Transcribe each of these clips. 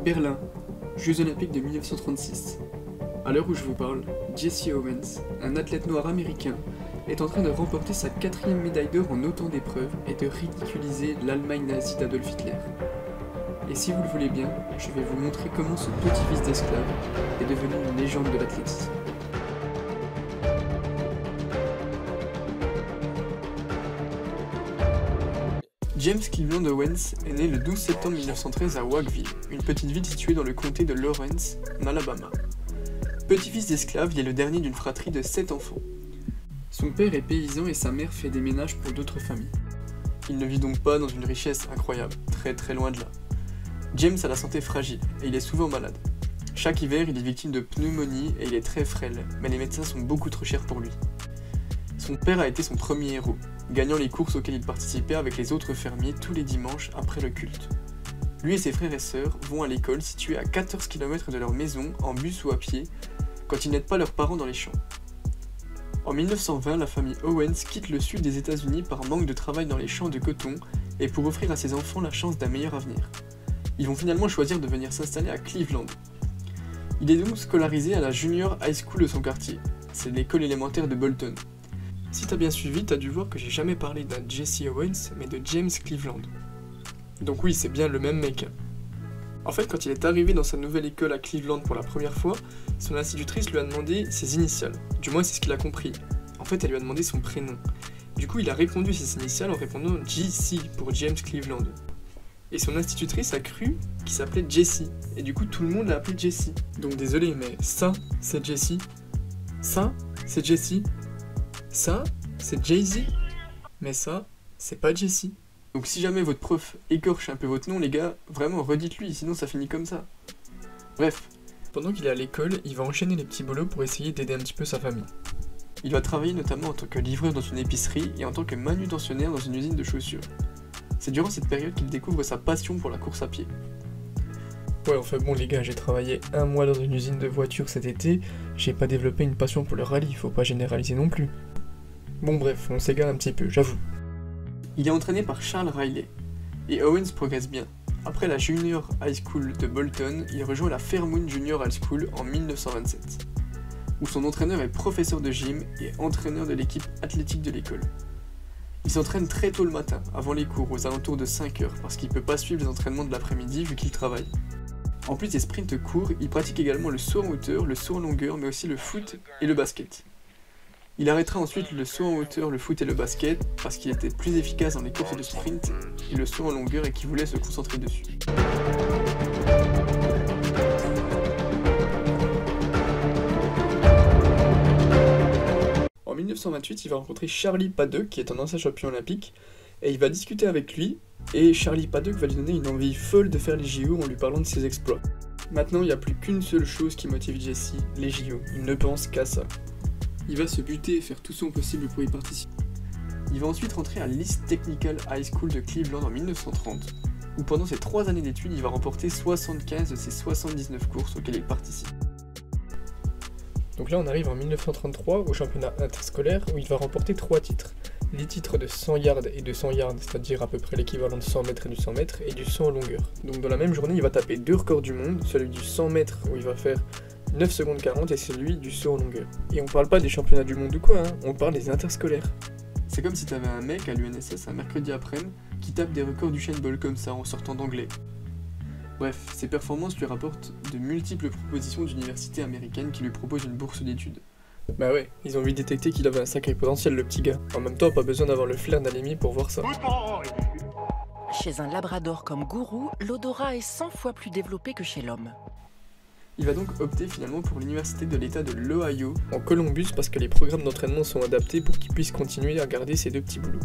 Berlin, Jeux Olympiques de 1936. À l'heure où je vous parle, Jesse Owens, un athlète noir américain, est en train de remporter sa 4e médaille d'or en autant d'épreuves et de ridiculiser l'Allemagne nazie d'Adolf Hitler. Et si vous le voulez bien, je vais vous montrer comment ce petit-fils d'esclave est devenu une légende de l'athlétisme. James Cleveland Owens est né le 12 septembre 1913 à Wakeville, une petite ville située dans le comté de Lawrence, en Alabama. Petit-fils d'esclave, il est le dernier d'une fratrie de 7 enfants. Son père est paysan et sa mère fait des ménages pour d'autres familles. Il ne vit donc pas dans une richesse incroyable, très loin de là. James a la santé fragile et il est souvent malade. Chaque hiver, il est victime de pneumonie et il est très frêle, mais les médecins sont beaucoup trop chers pour lui. Son père a été son premier héros, gagnant les courses auxquelles il participait avec les autres fermiers tous les dimanches après le culte. Lui et ses frères et sœurs vont à l'école située à 14 km de leur maison, en bus ou à pied, quand ils n'aident pas leurs parents dans les champs. En 1920, la famille Owens quitte le sud des États-Unis par manque de travail dans les champs de coton et pour offrir à ses enfants la chance d'un meilleur avenir. Ils vont finalement choisir de venir s'installer à Cleveland. Il est donc scolarisé à la Junior High School de son quartier, c'est l'école élémentaire de Bolton. Si t'as bien suivi, t'as dû voir que j'ai jamais parlé d'un Jesse Owens, mais de James Cleveland. Donc oui, c'est bien le même mec. En fait, quand il est arrivé dans sa nouvelle école à Cleveland pour la première fois, son institutrice lui a demandé ses initiales. Du moins, c'est ce qu'il a compris. En fait, elle lui a demandé son prénom. Du coup, il a répondu ses initiales en répondant JC pour James Cleveland. Et son institutrice a cru qu'il s'appelait Jesse. Et du coup, tout le monde l'a appelé Jesse. Donc désolé, mais ça, c'est Jesse. Ça, c'est Jesse. Ça, c'est Jay-Z, mais ça, c'est pas Jesse. Donc si jamais votre prof écorche un peu votre nom, les gars, vraiment redites-lui, sinon ça finit comme ça. Bref, pendant qu'il est à l'école, il va enchaîner les petits boulots pour essayer d'aider un petit peu sa famille. Il va travailler notamment en tant que livreur dans une épicerie et en tant que manutentionnaire dans une usine de chaussures. C'est durant cette période qu'il découvre sa passion pour la course à pied. Ouais, enfin bon les gars, j'ai travaillé 1 mois dans une usine de voitures cet été, j'ai pas développé une passion pour le rallye, faut pas généraliser non plus. Bon bref, on s'égare un petit peu, j'avoue. Il est entraîné par Charles Riley, et Owens progresse bien. Après la Junior High School de Bolton, il rejoint la Fairmount Junior High School en 1927, où son entraîneur est professeur de gym et entraîneur de l'équipe athlétique de l'école. Il s'entraîne très tôt le matin, avant les cours, aux alentours de 5 heures, parce qu'il peut pas suivre les entraînements de l'après-midi vu qu'il travaille. En plus des sprints courts, il pratique également le saut en hauteur, le saut en longueur, mais aussi le foot et le basket. Il arrêtera ensuite le saut en hauteur, le foot et le basket parce qu'il était plus efficace dans les courses de sprint et le saut en longueur et qu'il voulait se concentrer dessus. En 1928, il va rencontrer Charlie Paddock qui est un ancien champion olympique et il va discuter avec lui et Charlie Paddock va lui donner une envie folle de faire les JO en lui parlant de ses exploits. Maintenant, il n'y a plus qu'une seule chose qui motive Jesse, les JO. Il ne pense qu'à ça. Il va se buter et faire tout son possible pour y participer. Il va ensuite rentrer à l'East Technical High School de Cleveland en 1930, où pendant ses 3 années d'études, il va remporter 75 de ses 79 courses auxquelles il participe. Donc là, on arrive en 1933 au championnat interscolaire où il va remporter 3 titres. Les titres de 100 yards et de 100 yards, c'est-à-dire à peu près l'équivalent de 100 mètres et du 100 mètres, et du 100 en longueur. Donc dans la même journée, il va taper 2 records du monde, celui du 100 mètres où il va faire 9 secondes 40 et celui du saut en longueur. Et on parle pas des championnats du monde ou quoi, on parle des interscolaires. C'est comme si t'avais un mec à l'UNSS un mercredi après-midi qui tape des records du Chainball comme ça en sortant d'anglais. Bref, ses performances lui rapportent de multiples propositions d'universités américaines qui lui proposent une bourse d'études. Bah ouais, ils ont vite détecté qu'il avait un sacré potentiel le petit gars. En même temps, pas besoin d'avoir le flair d'anémie pour voir ça. Chez un labrador comme Gourou, l'odorat est 100 fois plus développé que chez l'homme. Il va donc opter finalement pour l'université de l'État de l'Ohio, en Columbus, parce que les programmes d'entraînement sont adaptés pour qu'il puisse continuer à garder ses 2 petits boulots.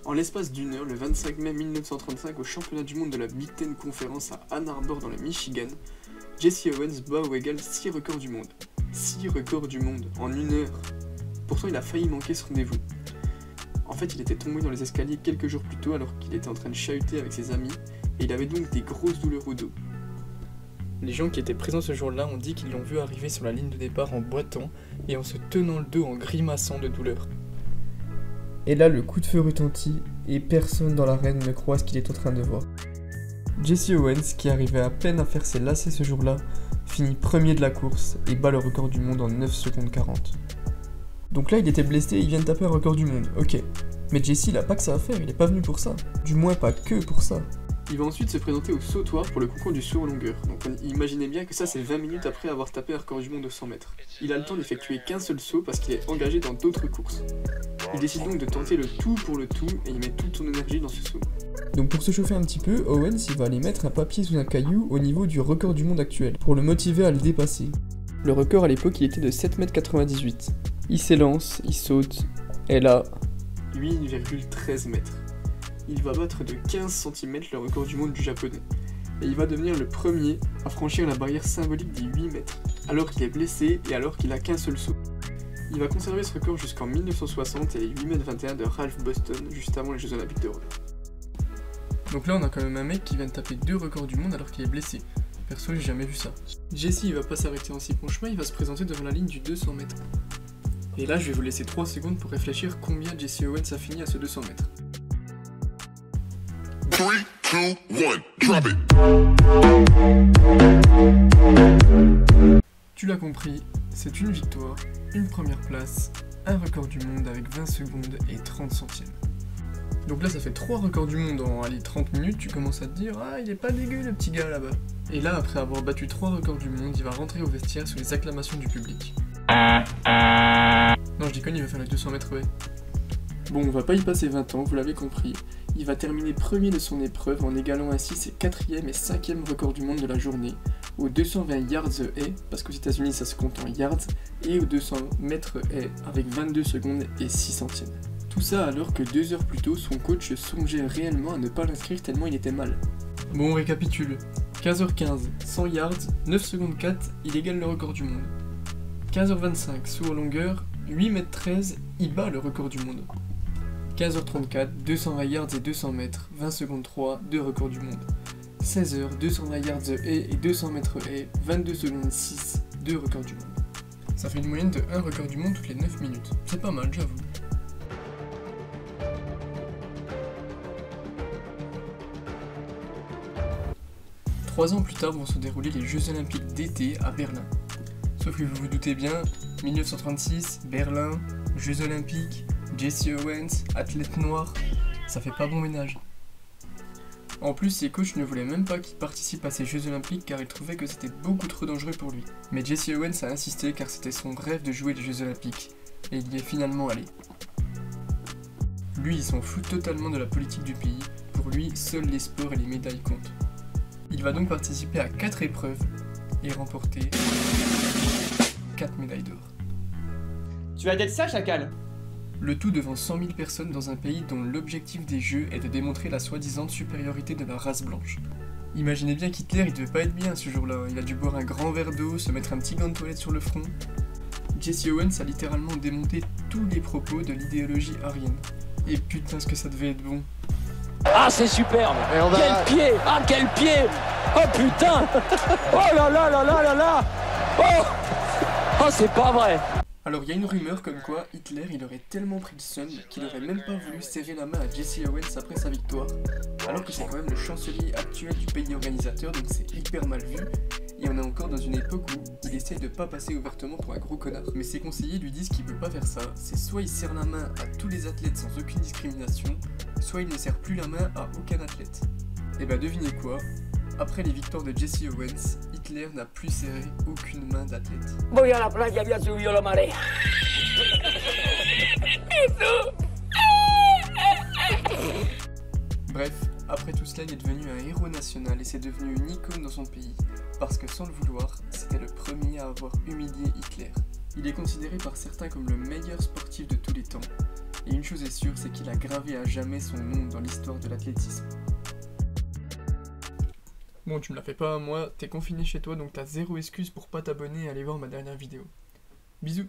En l'espace d'1 heure, le 25 mai 1935, au championnat du monde de la Big Ten Conference à Ann Arbor dans le Michigan, Jesse Owens bat ou égale 6 records du monde. 6 records du monde en 1 heure. Pourtant, il a failli manquer ce rendez-vous. En fait, il était tombé dans les escaliers quelques jours plus tôt alors qu'il était en train de chahuter avec ses amis et il avait donc des grosses douleurs au dos. Les gens qui étaient présents ce jour-là ont dit qu'ils l'ont vu arriver sur la ligne de départ en boitant et en se tenant le dos en grimaçant de douleur. Et là, le coup de feu retentit et personne dans l'arène ne croit ce qu'il est en train de voir. Jesse Owens, qui arrivait à peine à faire ses lacets ce jour-là, finit premier de la course et bat le record du monde en 9 secondes 40. Donc là, il était blessé et il vient de taper un record du monde, ok. Mais Jesse, il a pas que ça à faire, il est pas venu pour ça. Du moins pas que pour ça. Il va ensuite se présenter au sautoir pour le concours du saut en longueur. Donc imaginez bien que ça c'est 20 minutes après avoir tapé un record du monde de 100 mètres. Il a le temps d'effectuer qu'un seul saut parce qu'il est engagé dans d'autres courses. Il décide donc de tenter le tout pour le tout et il met toute son énergie dans ce saut. Donc pour se chauffer un petit peu, Owens il va aller mettre un papier sous un caillou au niveau du record du monde actuel pour le motiver à le dépasser. Le record à l'époque il était de 7,98 m. Il s'élance, il saute, et là, 8,13 mètres. Il va battre de 15 cm le record du monde du japonais. Et il va devenir le premier à franchir la barrière symbolique des 8 mètres, alors qu'il est blessé et alors qu'il a qu'un seul saut. Il va conserver ce record jusqu'en 1960 et les 8,21 m de Ralph Boston, juste avant les Jeux Olympiques de Rome. Donc là on a quand même un mec qui vient de taper 2 records du monde alors qu'il est blessé. Perso j'ai jamais vu ça. Jesse il va pas s'arrêter en si bon chemin, il va se présenter devant la ligne du 200 mètres. Et là je vais vous laisser 3 secondes pour réfléchir combien Jesse Owens a fini à ce 200 mètres. 3, 2, 1, drop it. Tu l'as compris, c'est une victoire, une première place, un record du monde avec 20 secondes et 30 centièmes. Donc là ça fait 3 records du monde en 30 minutes, tu commences à te dire « Ah, il est pas dégueu le petit gars là-bas ». Et là, après avoir battu 3 records du monde, il va rentrer au vestiaire sous les acclamations du public. Non, je déconne, il va faire les 200 mètres haies. Bon, on va pas y passer 20 ans, vous l'avez compris. Il va terminer premier de son épreuve en égalant ainsi ses 4e et 5e records du monde de la journée, aux 220 yards haies, parce qu'aux États-Unis ça se compte en yards, et aux 200 mètres haies avec 22 secondes et 6 centièmes. Tout ça alors que 2 heures plus tôt, son coach songeait réellement à ne pas l'inscrire tellement il était mal. Bon, on récapitule. 15h15, 100 yards, 9 secondes 4, il égale le record du monde. 15h25, saut en longueur, 8m13, il bat le record du monde. 15h34, 220 yards et 200 mètres, 20 secondes 3, 2 records du monde. 16h, 220 yards haies et 200 mètres haies, 22 secondes 6, 2 records du monde. Ça fait une moyenne de 1 record du monde toutes les 9 minutes. C'est pas mal, j'avoue. Trois ans plus tard vont se dérouler les Jeux Olympiques d'été à Berlin. Sauf que vous vous doutez bien, 1936, Berlin, Jeux Olympiques, Jesse Owens, athlète noir, ça fait pas bon ménage. En plus, ses coachs ne voulaient même pas qu'il participe à ces Jeux Olympiques car ils trouvaient que c'était beaucoup trop dangereux pour lui. Mais Jesse Owens a insisté car c'était son rêve de jouer les Jeux Olympiques, et il y est finalement allé. Lui, il s'en fout totalement de la politique du pays, pour lui, seuls les sports et les médailles comptent. Il va donc participer à 4 épreuves et remporter 4 médailles d'or. Tu vas être ça, chacal? Le tout devant 100 000 personnes dans un pays dont l'objectif des Jeux est de démontrer la soi-disant supériorité de la race blanche. Imaginez bien qu'Hitler il devait pas être bien ce jour-là, il a dû boire un grand verre d'eau, se mettre un petit gant de toilette sur le front. Jesse Owens a littéralement démonté tous les propos de l'idéologie aryenne. Et putain ce que ça devait être bon. Ah c'est superbe. Quel pied. Ah quel pied. Oh putain. Oh là là là là là là. Oh c'est pas vrai. Alors il y a une rumeur comme quoi Hitler il aurait tellement pris le seum qu'il aurait même pas voulu serrer la main à Jesse Owens après sa victoire, alors que c'est quand même le chancelier actuel du pays organisateur donc c'est hyper mal vu, et on est encore dans une époque où il essaye de pas passer ouvertement pour un gros connard. Mais ses conseillers lui disent qu'il peut pas faire ça, c'est soit il serre la main à tous les athlètes sans aucune discrimination, soit il ne serre plus la main à aucun athlète. Et bah devinez quoi, après les victoires de Jesse Owens, Hitler n'a plus serré aucune main d'athlète. Voy a la playa, había subido la marea. Bref, après tout cela, il est devenu un héros national et c'est devenu une icône dans son pays, parce que sans le vouloir, c'était le premier à avoir humilié Hitler. Il est considéré par certains comme le meilleur sportif de tous les temps, et une chose est sûre, c'est qu'il a gravé à jamais son nom dans l'histoire de l'athlétisme. Bon, tu me la fais pas à moi, t'es confiné chez toi donc t'as zéro excuse pour pas t'abonner et aller voir ma dernière vidéo. Bisous.